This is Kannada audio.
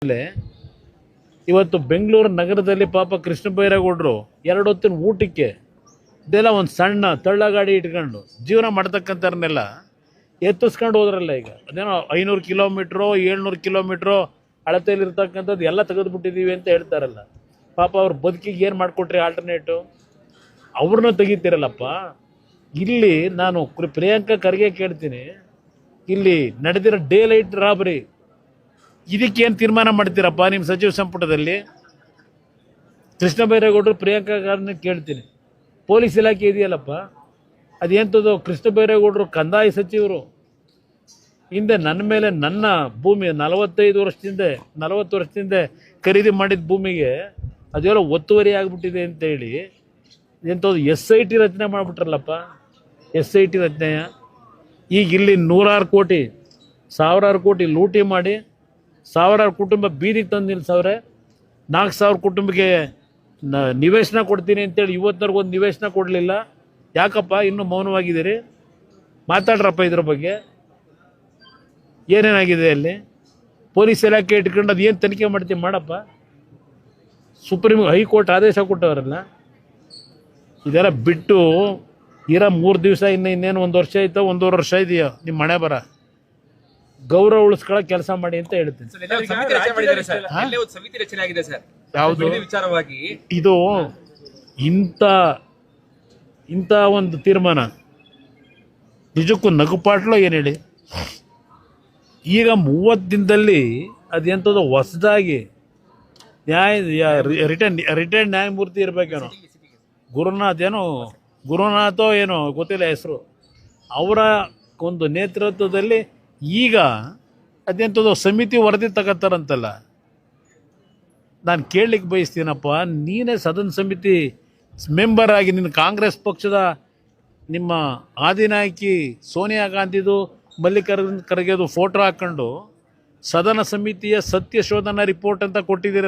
ಮೇಲೆ ಇವತ್ತು ಬೆಂಗಳೂರು ನಗರದಲ್ಲಿ ಪಾಪ ಕೃಷ್ಣ ಬೈರೇಗೌಡರು 2 ಹೊತ್ತಿನ ಊಟಕ್ಕೆ ಇದೆಲ್ಲ ಒಂದು ಸಣ್ಣ ತಳ್ಳಗಾಡಿ ಇಟ್ಕೊಂಡು ಜೀವನ ಮಾಡ್ತಕ್ಕಂಥವ್ರನ್ನೆಲ್ಲ ಎತ್ತಿಸ್ಕೊಂಡು ಹೋದ್ರಲ್ಲ. ಈಗ ಅದೇನೋ 500 ಕಿಲೋಮೀಟ್ರೋ 700 ಕಿಲೋಮೀಟ್ರೋ ಅಳತೆಯಲ್ಲಿರ್ತಕ್ಕಂಥದ್ದು ಎಲ್ಲ ತೆಗೆದುಬಿಟ್ಟಿದ್ದೀವಿ ಅಂತ ಹೇಳ್ತಾರಲ್ಲ. ಪಾಪ ಅವ್ರ ಬದುಕಿಗೆ ಏನು ಮಾಡಿಕೊಟ್ರಿ ಆಲ್ಟರ್ನೇಟು? ಅವ್ರನ್ನ ತೆಗಿತೀರಲ್ಲಪ್ಪ. ಇಲ್ಲಿ ನಾನು ಪ್ರಿಯಾಂಕಾ ಖರ್ಗೆ ಕೇಳ್ತೀನಿ, ಇಲ್ಲಿ ನಡೆದಿರೋ ಡೇ ಲೈಟ್ ರಾಬರಿ ಇದಕ್ಕೇನು ತೀರ್ಮಾನ ಮಾಡ್ತೀರಪ್ಪ ನಿಮ್ಮ ಸಚಿವ ಸಂಪುಟದಲ್ಲಿ? ಕೃಷ್ಣ ಬೈರೇಗೌಡರು ಪ್ರಿಯಾಂಕಾ ಖರ್ಗೆ ಕೇಳ್ತೀನಿ, ಪೊಲೀಸ್ ಇಲಾಖೆ ಇದೆಯಲ್ಲಪ್ಪ, ಅದೆಂಥದ್ದು? ಕೃಷ್ಣ ಬೈರೇಗೌಡರು ಕಂದಾಯ ಸಚಿವರು. ಹಿಂದೆ ನನ್ನ ಮೇಲೆ ನನ್ನ ಭೂಮಿ 40 ವರ್ಷದಿಂದ ಖರೀದಿ ಮಾಡಿದ ಭೂಮಿಗೆ ಅದೆಲ್ಲ ಒತ್ತುವರಿ ಆಗಿಬಿಟ್ಟಿದೆ ಅಂತೇಳಿ ಎಂಥದ್ದು SIT ರಚನೆ ಮಾಡಿಬಿಟ್ರಲ್ಲಪ್ಪ. SIT ರಚನೆಯ ಈಗ ಇಲ್ಲಿ 100 ಕೋಟಿ 1000 ಕೋಟಿ ಲೂಟಿ ಮಾಡಿ 1000 ಕುಟುಂಬ ಬೀದಿಗೆ ತಂದು ನಿಲ್ಸವ್ರೆ. 4000 ಕುಟುಂಬಕ್ಕೆ ನಿವೇಶನ ಕೊಡ್ತೀನಿ ಅಂತೇಳಿ ಇವತ್ತರೆಗೂ ಒಂದು ನಿವೇಶನ ಕೊಡಲಿಲ್ಲ. ಯಾಕಪ್ಪ ಇನ್ನೂ ಮೌನವಾಗಿದ್ದೀರಿ? ಮಾತಾಡ್ರಪ್ಪ ಇದ್ರ ಬಗ್ಗೆ. ಏನೇನಾಗಿದೆ ಅಲ್ಲಿ? ಪೊಲೀಸ್ ಇಲಾಖೆ ಇಟ್ಕೊಂಡು ಅದು ಏನು ತನಿಖೆ ಮಾಡ್ತೀವಿ ಮಾಡಪ್ಪ. ಹೈಕೋರ್ಟ್ ಆದೇಶ ಕೊಟ್ಟವರಲ್ಲ. ಇದೆಲ್ಲ ಬಿಟ್ಟು ಇರೋ 3 ದಿವಸ ಇನ್ನೇನು 1 ವರ್ಷ ಆಯ್ತೋ 1.5 ವರ್ಷ ಇದೆಯೋ ನಿಮ್ಮ ಮನೆ ಬರ ಗೌರವ ಉಳಿಸ್ಕೊಳ್ಳೋ ಕೆಲಸ ಮಾಡಿ ಅಂತ ಹೇಳ್ತೀನಿ. ಯಾವುದು ಇದು? ಇಂಥ ಒಂದು ತೀರ್ಮಾನ ನಿಜಕ್ಕೂ ನಗುಪಾಟ್ಲೋ ಏನು ಹೇಳಿ? ಈಗ 30 ದಿನದಲ್ಲಿ ಅದೆಂಥದ್ದು ಹೊಸದಾಗಿ ರಿಟರ್ನ್ ನ್ಯಾಯಮೂರ್ತಿ ಇರಬೇಕೇನೋ, ಗುರುನಾಥೋ ಏನೋ ಗೊತ್ತಿಲ್ಲ ಹೆಸರು, ಅವರ ಒಂದು ನೇತೃತ್ವದಲ್ಲಿ ಈಗ ಅದೆಂಥದ್ದು ಸಮಿತಿ ವರದಿ ತಗೋತಾರಂತಲ್ಲ. ನಾನು ಕೇಳಲಿಕ್ಕೆ ಬಯಸ್ತೀನಪ್ಪ, ನೀನೇ ಸದನ ಸಮಿತಿ ಮೆಂಬರ್ ಆಗಿ ನಿನ್ನ ಕಾಂಗ್ರೆಸ್ ಪಕ್ಷದ ನಿಮ್ಮ ಆದಿನಾಯಕಿ ಸೋನಿಯಾ ಗಾಂಧಿದು ಮಲ್ಲಿಕಾರ್ಜುನ್ ಖರ್ಗೆದು ಫೋಟೋ ಹಾಕ್ಕೊಂಡು ಸದನ ಸಮಿತಿಯ ಸತ್ಯ ಶೋಧನಾ ರಿಪೋರ್ಟ್ ಅಂತ ಕೊಟ್ಟಿದ್ದೀರ.